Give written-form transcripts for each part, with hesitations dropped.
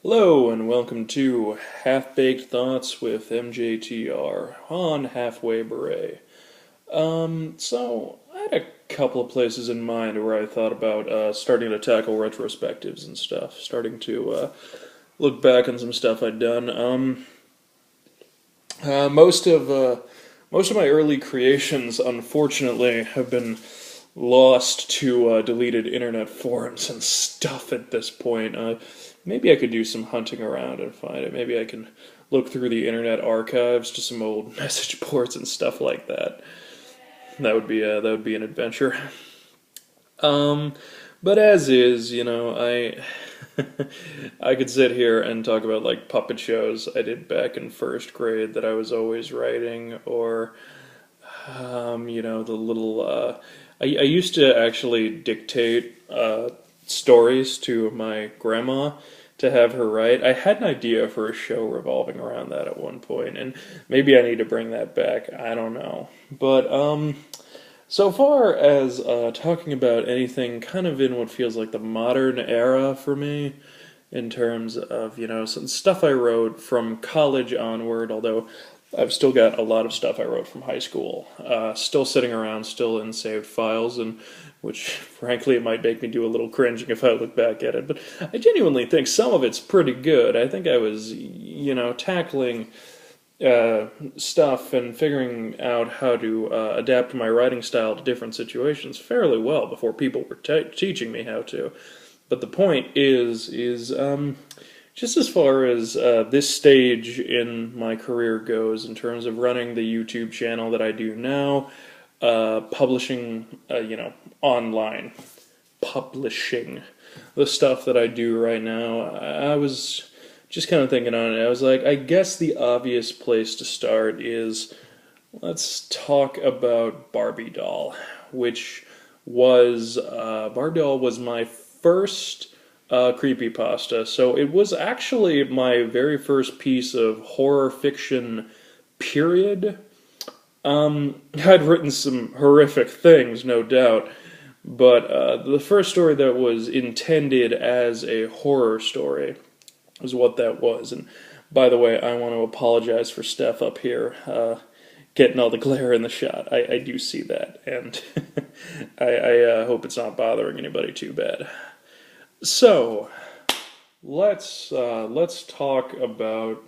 Hello and welcome to Half-Baked Thoughts with MJTR on Halfway Beret. So I had a couple of places in mind where I thought about starting to tackle retrospectives and stuff, starting to look back on some stuff I'd done. Uh, most of uh, most of my early creations, unfortunately, have been lost to deleted internet forums and stuff at this point. Maybe I could do some hunting around and find it. Maybe I can look through the internet archives to some old message boards and stuff like that. That would be an adventure. Um, but as is, I I could sit here and talk about like puppet shows I did back in first grade that I was always writing, or the little. I used to actually dictate stories to my grandma to have her write. I had an idea for a show revolving around that at one point, and maybe I need to bring that back. I don't know, but so far as talking about anything kind of in what feels like the modern era for me, in terms of, some stuff I wrote from college onward, although I've still got a lot of stuff I wrote from high school, still sitting around, still in saved files, and which, frankly, it might make me do a little cringing if I look back at it, but I genuinely think some of it's pretty good. I think I was, tackling stuff and figuring out how to adapt my writing style to different situations fairly well before people were teaching me how to. But the point is just as far as this stage in my career goes, in terms of running the YouTube channel that I do now, publishing, online, publishing the stuff that I do right now, I was just kind of thinking on it. I was like, I guess the obvious place to start is let's talk about Barbie doll, which was Barbie doll was my first creepypasta. So it was actually my very first piece of horror fiction, period. I'd written some horrific things, no doubt, but the first story that was intended as a horror story is what that was. And by the way, I want to apologize for Steph up here getting all the glare in the shot. I do see that, and I hope it's not bothering anybody too bad. So let's talk about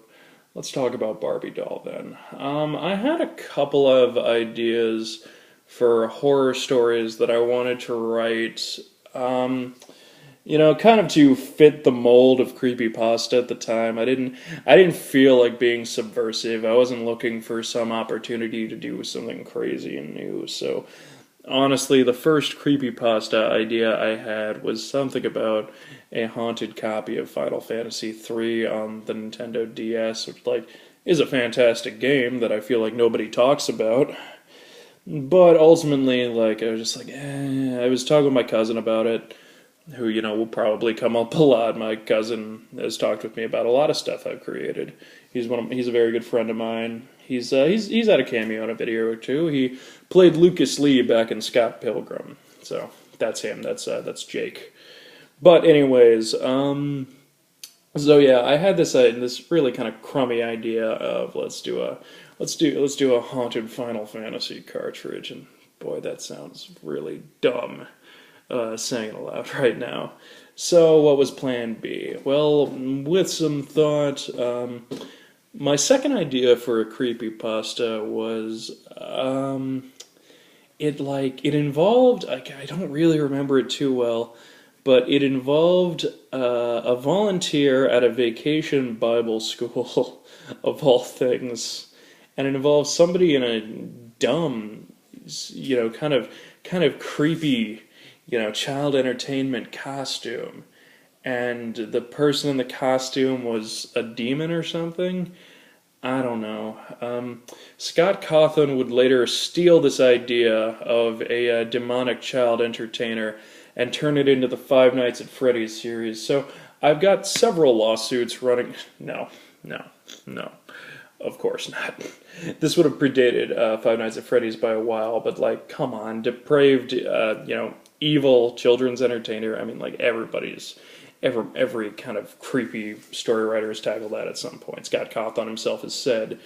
Barbie doll then. I had a couple of ideas for horror stories that I wanted to write. Kind of to fit the mold of creepypasta at the time. I didn't feel like being subversive. I wasn't looking for some opportunity to do something crazy and new. So, honestly, the first creepypasta idea I had was something about a haunted copy of Final Fantasy III on the Nintendo DS, which, is a fantastic game that I feel like nobody talks about. But ultimately, I was just like, I was talking with my cousin about it, who, will probably come up a lot. My cousin has talked with me about a lot of stuff I've created. He's a very good friend of mine. He's had a cameo in a video or two. He played Lucas Lee back in Scott Pilgrim. So that's him. That's Jake. But anyways, so yeah, I had this really kind of crummy idea of let's do a haunted Final Fantasy cartridge, and boy, that sounds really dumb. Saying it aloud right now. So, what was Plan B? Well, with some thought, my second idea for a creepypasta was, it involved, I don't really remember it too well, but it involved a volunteer at a vacation Bible school, of all things, and it involved somebody in a dumb, kind of creepy, child entertainment costume, and the person in the costume was a demon or something. I don't know. Scott Cawthon would later steal this idea of a demonic child entertainer and turn it into the Five Nights at Freddy's series. So I've got several lawsuits running. No. Of course not. This would have predated Five Nights at Freddy's by a while, but come on, depraved, evil children's entertainer. I mean, everybody's every kind of creepy story writer has tackled that at some point. Scott Cawthon himself has said,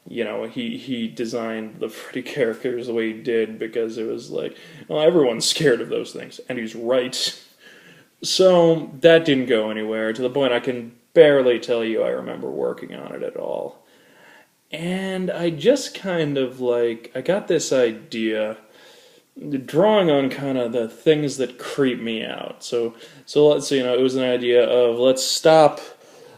he designed the Freddy characters the way he did because it was like, well, everyone's scared of those things, and he's right. So that didn't go anywhere, to the point I can barely tell you I remember working on it at all. And I just kind of I got this idea, drawing on kind of the things that creep me out. So let's say, it was an idea of, let's stop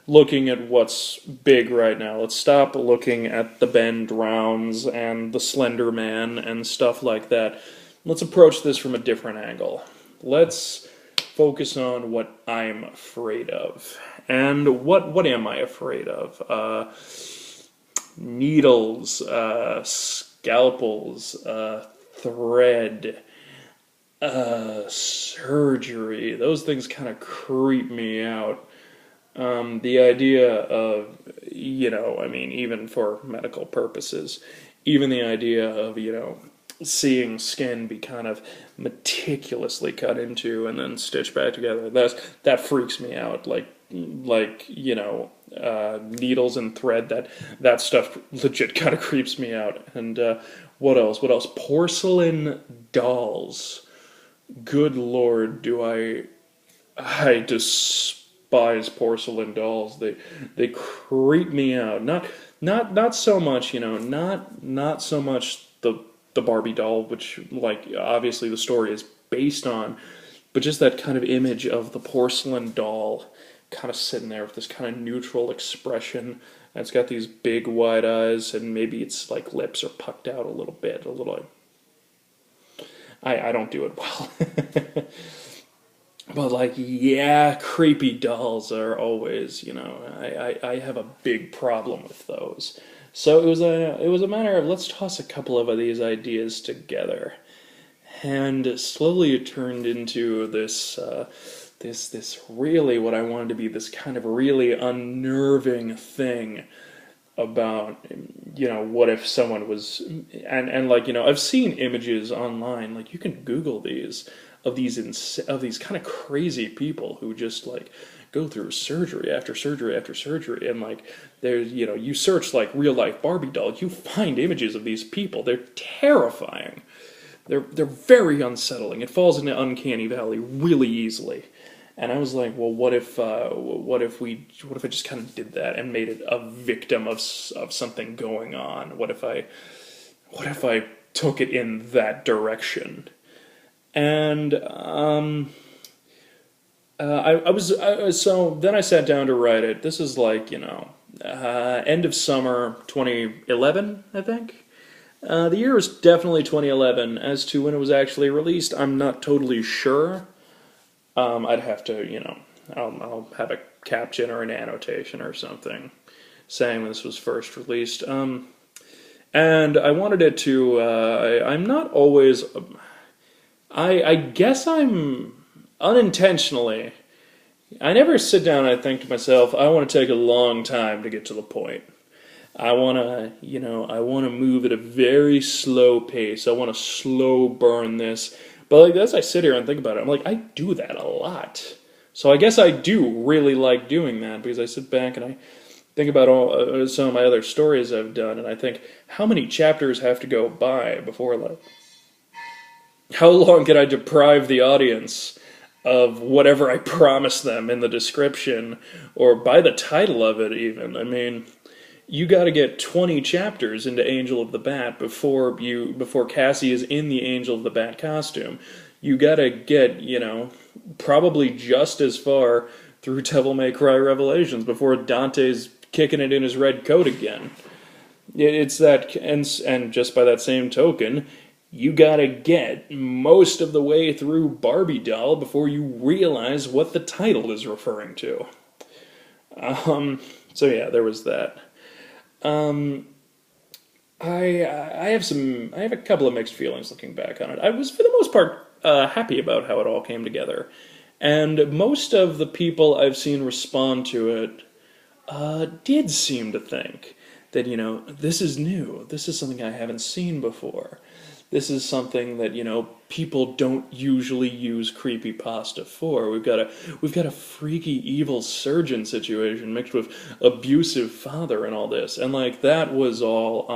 looking at what's big right now. Let's stop looking at the Ben Drowns and the Slender Man and stuff like that. Let's approach this from a different angle. Let's focus on what I'm afraid of. And what am I afraid of? Needles, scalpels, thread, surgery. Those things kind of creep me out. The idea of, even for medical purposes, even the idea of, seeing skin be kind of meticulously cut into and then stitched back together, that freaks me out. Needles and thread, that stuff legit kind of creeps me out. And what else? Porcelain dolls. Good Lord, do I despise porcelain dolls. They creep me out. Not so much, not so much the Barbie doll, which obviously the story is based on, but just that kind of image of the porcelain doll kind of sitting there with this kind of neutral expression, and it's got these big wide eyes, and maybe its lips are pucked out a little bit, I don't do it well. But creepy dolls are always, I have a big problem with those. So it was a matter of, let's toss a couple of these ideas together, and slowly it turned into this really what I wanted to be, this kind of really unnerving thing about, what if someone was, and I've seen images online, you can Google these, of these kind of crazy people who just go through surgery after surgery after surgery, and there's you search real life Barbie doll, you find images of these people. They're terrifying. They're very unsettling. It falls into uncanny valley really easily. And I was like, well, what if I just kind of did that and made it a victim of something going on? What if I took it in that direction? And so then I sat down to write it. This is end of summer 2011, I think. The year is definitely 2011. As to when it was actually released, I'm not totally sure. I'd have to, I'll have a caption or an annotation or something saying this was first released. And I wanted it to, I'm not always, I guess I'm unintentionally, I never sit down and I think to myself, I want to take a long time to get to the point. I want to move at a very slow pace. I want to slow burn this. But as I sit here and think about it, I'm I do that a lot. So I guess I do really like doing that, because I sit back and I think about some of my other stories I've done, and I think, how many chapters have to go by before, how long can I deprive the audience of whatever I promised them in the description, or by the title of it even? I mean, you got to get 20 chapters into Angel of the Bat before Cassie is in the Angel of the Bat costume. You got to get, probably just as far through Devil May Cry Revelations before Dante's kicking it in his red coat again. It's that, and just by that same token, you got to get most of the way through Barbie doll before you realize what the title is referring to. So yeah, there was that. I have a couple of mixed feelings looking back on it. I was, for the most part, happy about how it all came together. And most of the people I've seen respond to it did seem to think that, this is new. This is something I haven't seen before. is something that, people don't usually use creepypasta for. We've got a freaky evil surgeon situation mixed with abusive father and all this. And like that was all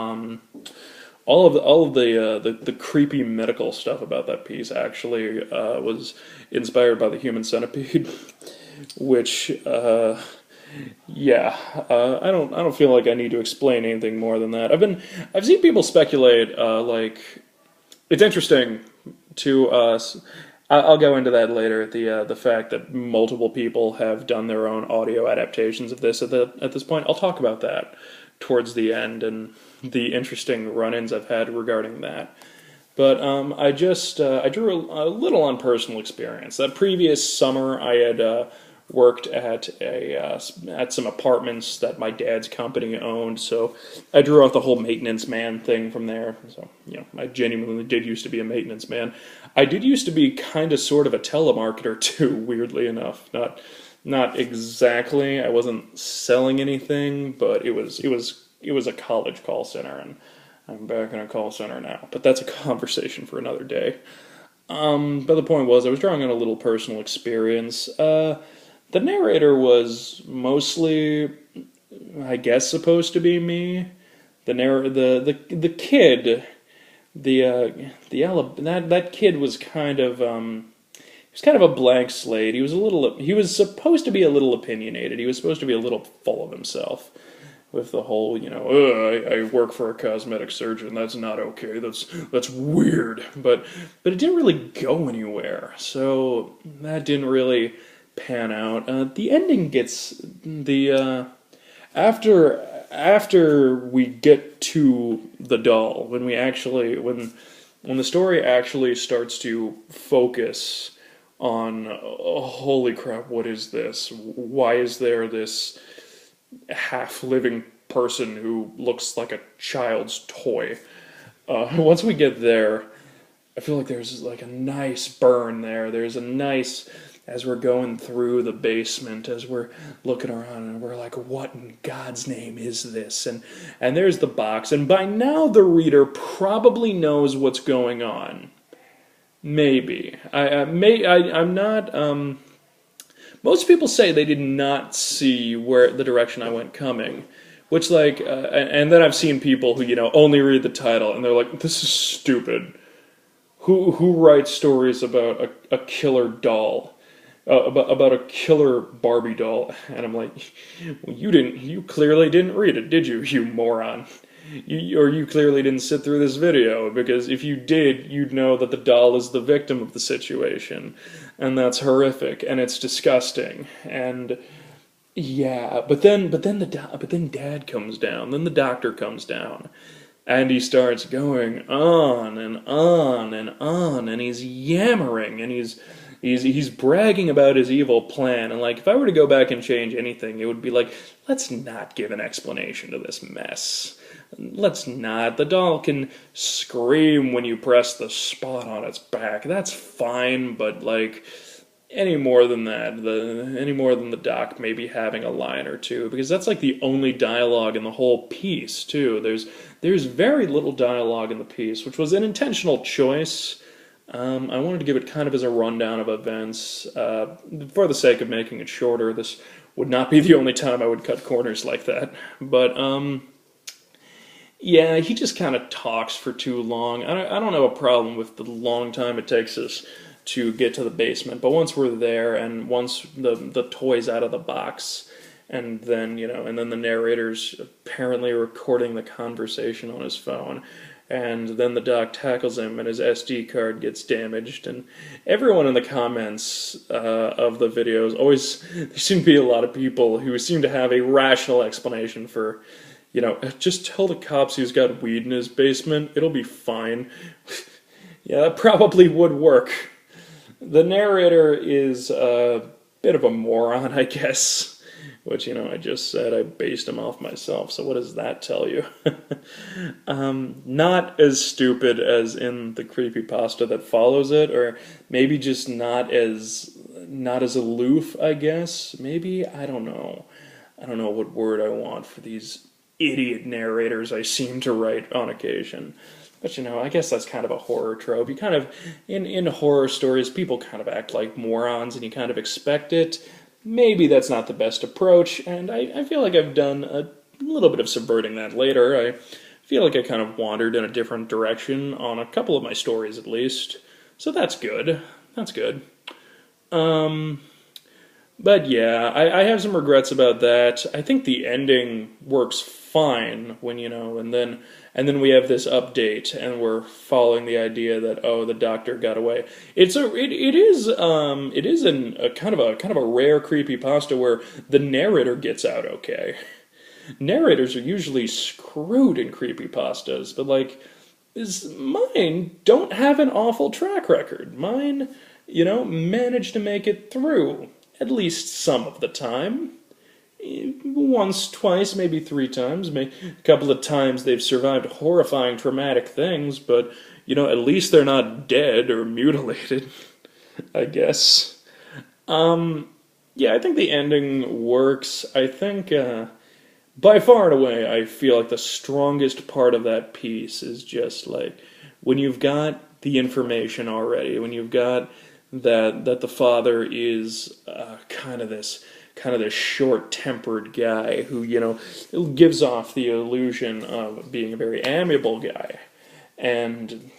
of the creepy medical stuff about that piece actually was inspired by the human centipede, which I don't feel like I need to explain anything more than that. I've seen people speculate like it's interesting to I'll go into that later. The fact that multiple people have done their own audio adaptations of this at this point. I'll talk about that towards the end and the interesting run-ins I've had regarding that. But I drew a little on personal experience. That previous summer, I had worked at at some apartments that my dad's company owned. So I drew out the whole maintenance man thing from there. So I genuinely did used to be a maintenance man. I did used to be kind of sort of a telemarketer too. Weirdly enough, not exactly. I wasn't selling anything, but it was a college call center, and I'm back in a call center now. But that's a conversation for another day. But the point was, I was drawing on a little personal experience. The narrator was mostly, I guess, supposed to be me. The kid, that kid was kind of he was kind of a blank slate. He was supposed to be a little opinionated. He was supposed to be a little full of himself. With the whole, I work for a cosmetic surgeon. That's not okay. That's weird. But it didn't really go anywhere. So that didn't really pan out. The ending gets after we get to the doll, when the story actually starts to focus on holy crap, what is this? Why is there this half-living person who looks like a child's toy? Once we get there, I feel like there's like a nice burn there. There's a nice, as we're going through the basement, as we're looking around, and we're like, what in God's name is this? And there's the box, and by now the reader probably knows what's going on. Maybe. I'm not. Most people say they did not see where the direction I went coming, which and then I've seen people who only read the title and they're like, "This is stupid. Who writes stories about a killer doll, about a killer Barbie doll?" And I'm like, well, you clearly didn't read it, did you, you moron? You clearly didn't sit through this video, because if you did, you'd know that the doll is the victim of the situation, and that's horrific, and it's disgusting, and yeah, but then Dad comes down, then the doctor comes down, and he starts going on and on and on, and he's yammering, and he's bragging about his evil plan, and if I were to go back and change anything, it would be let's not give an explanation to this mess. Let's not. The doll can scream when you press the spot on its back. That's fine, but any more than that, any more than the doc maybe having a line or two, because that's the only dialogue in the whole piece too. There's very little dialogue in the piece, which was an intentional choice. I wanted to give it kind of as a rundown of events. For the sake of making it shorter, this would not be the only time I would cut corners like that. But yeah, he just kind of talks for too long. I don't have a problem with the long time it takes us to get to the basement, but once we're there, and once the toy's out of the box, and then and then the narrator's apparently recording the conversation on his phone, and then the doc tackles him, and his SD card gets damaged, and everyone in the comments of the videos there seem to be a lot of people who seem to have a rational explanation for. Just tell the cops he's got weed in his basement. It'll be fine. Yeah, that probably would work. The narrator is a bit of a moron, I guess. Which, I just said I based him off myself, so what does that tell you? Not as stupid as in the creepypasta that follows it, or maybe just not as aloof, I guess. Maybe, I don't know. I don't know what word I want for these idiot narrators I seem to write on occasion. But I guess that's kind of a horror trope. You kind of, in horror stories, people kind of act like morons and you kind of expect it. Maybe that's not the best approach, and I feel like I've done a little bit of subverting that later. I feel like I kind of wandered in a different direction on a couple of my stories at least. So that's good. That's good. Um, but yeah, I have some regrets about that. I think the ending works fine when and then we have this update and we're following the idea that the doctor got away. It is a kind of a rare creepypasta where the narrator gets out okay. Narrators are usually screwed in creepypastas, but mine don't have an awful track record. Mine, manage to make it through at least some of the time. Once, twice, maybe three times. A couple of times they've survived horrifying, traumatic things, but, at least they're not dead or mutilated, I guess. Yeah, I think the ending works. I think, by far and away, I feel like the strongest part of that piece is just, when you've got the information already, when you've got that the father is kind of this short-tempered guy who, gives off the illusion of being a very amiable guy. And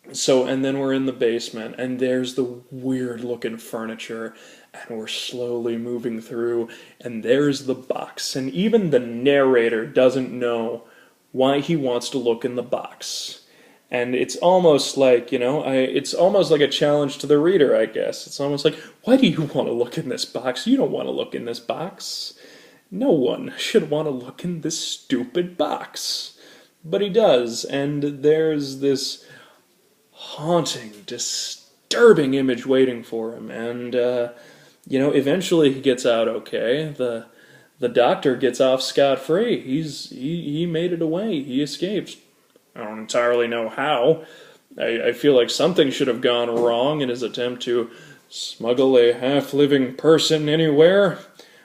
then we're in the basement, and there's the weird-looking furniture, and we're slowly moving through, and there's the box. And even the narrator doesn't know why he wants to look in the box. And it's almost like, it's almost like a challenge to the reader, I guess. It's almost like, why do you want to look in this box? You don't want to look in this box. No one should want to look in this stupid box. But he does, and there's this haunting, disturbing image waiting for him. And, eventually he gets out okay. The doctor gets off scot-free. He made it away. He escaped. I don't entirely know how. I feel like something should have gone wrong in his attempt to smuggle a half-living person anywhere.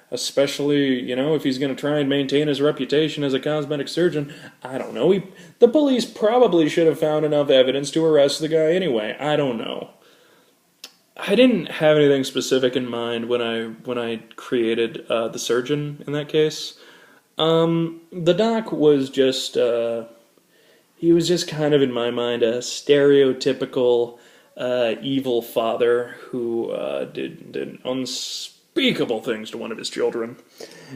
Especially, if he's going to try and maintain his reputation as a cosmetic surgeon. I don't know. The police probably should have found enough evidence to arrest the guy anyway. I don't know. I didn't have anything specific in mind when I created the surgeon in that case. The doc was just... he was just kind of, in my mind, a stereotypical evil father who did unspeakable things to one of his children.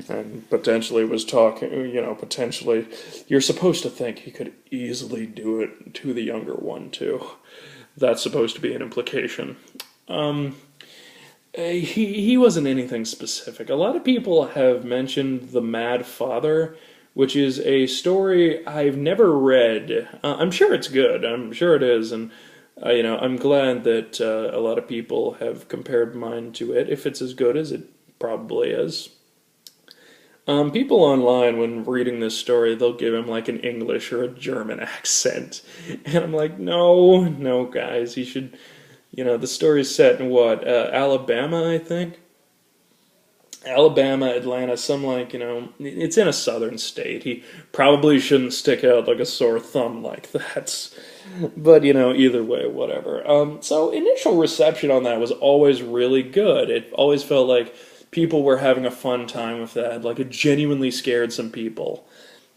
And potentially was talking, potentially, you're supposed to think he could easily do it to the younger one, too. That's supposed to be an implication. He wasn't anything specific. A lot of people have mentioned The Mad Father, which is a story I've never read. I'm sure it's good. I'm sure it is, and I'm glad that a lot of people have compared mine to it. If it's as good as it probably is. People online, when reading this story, they'll give him an English or a German accent, and I'm like, no, guys, he should. The story's set in what, Alabama, I think. Alabama, Atlanta, it's in a southern state. He probably shouldn't stick out like a sore thumb like that. But, either way, whatever. So initial reception on that was always really good. It always felt like people were having a fun time with that. Like, it genuinely scared some people.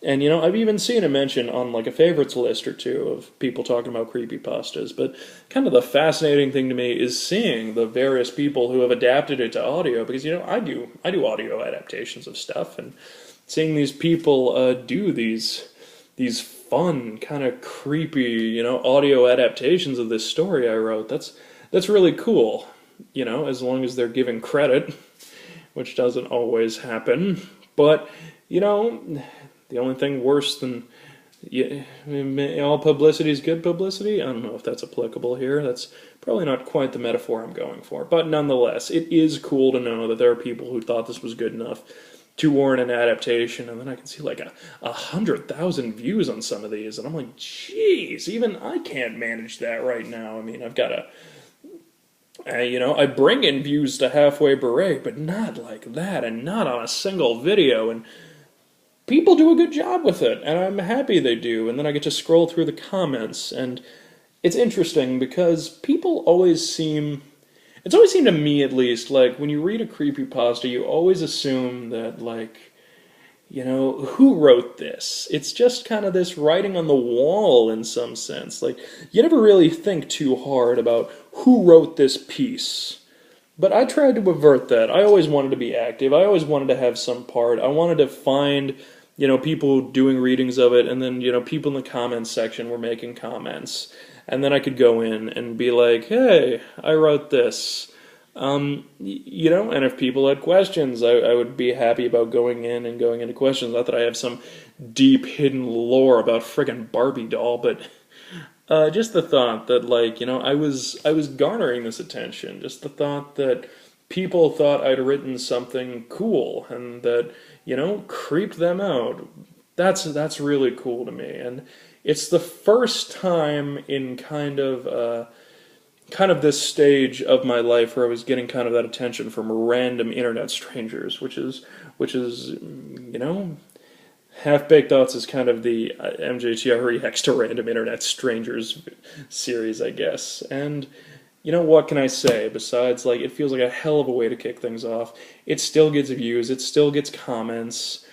And, I've even seen a mention on, a favorites list or two of people talking about creepypastas, but kind of the fascinating thing to me is seeing the various people who have adapted it to audio, because, I do audio adaptations of stuff, and seeing these people do these fun, kind of creepy, audio adaptations of this story I wrote, that's really cool, as long as they're given credit, which doesn't always happen, but, the only thing worse than all publicity is good publicity? I don't know if that's applicable here. That's probably not quite the metaphor I'm going for. But nonetheless, it is cool to know that there are people who thought this was good enough to warrant an adaptation. And then I can see 100,000 views on some of these. And I'm like, geez, even I can't manage that right now. I mean, I've got to... I bring in views to Halfway Beret, but not like that, and not on a single video, and people do a good job with it, and I'm happy they do. And then I get to scroll through the comments, and it's interesting because people always seem. It's always seemed to me, at least, like when you read a creepypasta, you always assume that, like, who wrote this? It's just kind of this writing on the wall in some sense. Like, you never really think too hard about who wrote this piece. But I tried to avert that. I always wanted to be active. I always wanted to have some part. I wanted to find, people doing readings of it, and then, people in the comments section were making comments. And then I could go in and be like, hey, I wrote this. And if people had questions, I would be happy about going in and going into questions. Not that I have some deep hidden lore about friggin' Barbie doll, but just the thought that, like, I was garnering this attention. Just the thought that people thought I'd written something cool and that, creeped them out. That's really cool to me, and it's the first time in kind of this stage of my life where I was getting kind of that attention from random internet strangers, which is Half-Baked Thoughts is kind of the MJTR reacts to random internet strangers series, I guess. And what can I say besides, like, it feels like a hell of a way to kick things off. It still gets views, it still gets comments.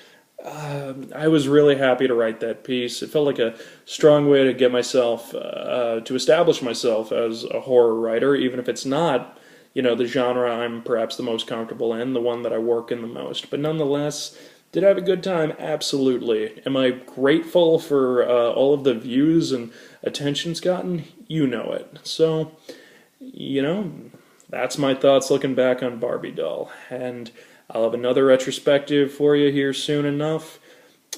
I was really happy to write that piece. It felt like a strong way to get myself, to establish myself as a horror writer, even if it's not, the genre I'm perhaps the most comfortable in, the one that I work in the most. But nonetheless, did I have a good time? Absolutely. Am I grateful for all of the views and attention's gotten? You know it. So, that's my thoughts looking back on Barbie doll. And I'll have another retrospective for you here soon enough.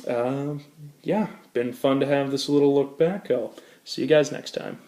Yeah, been fun to have this little look back. I'll see you guys next time.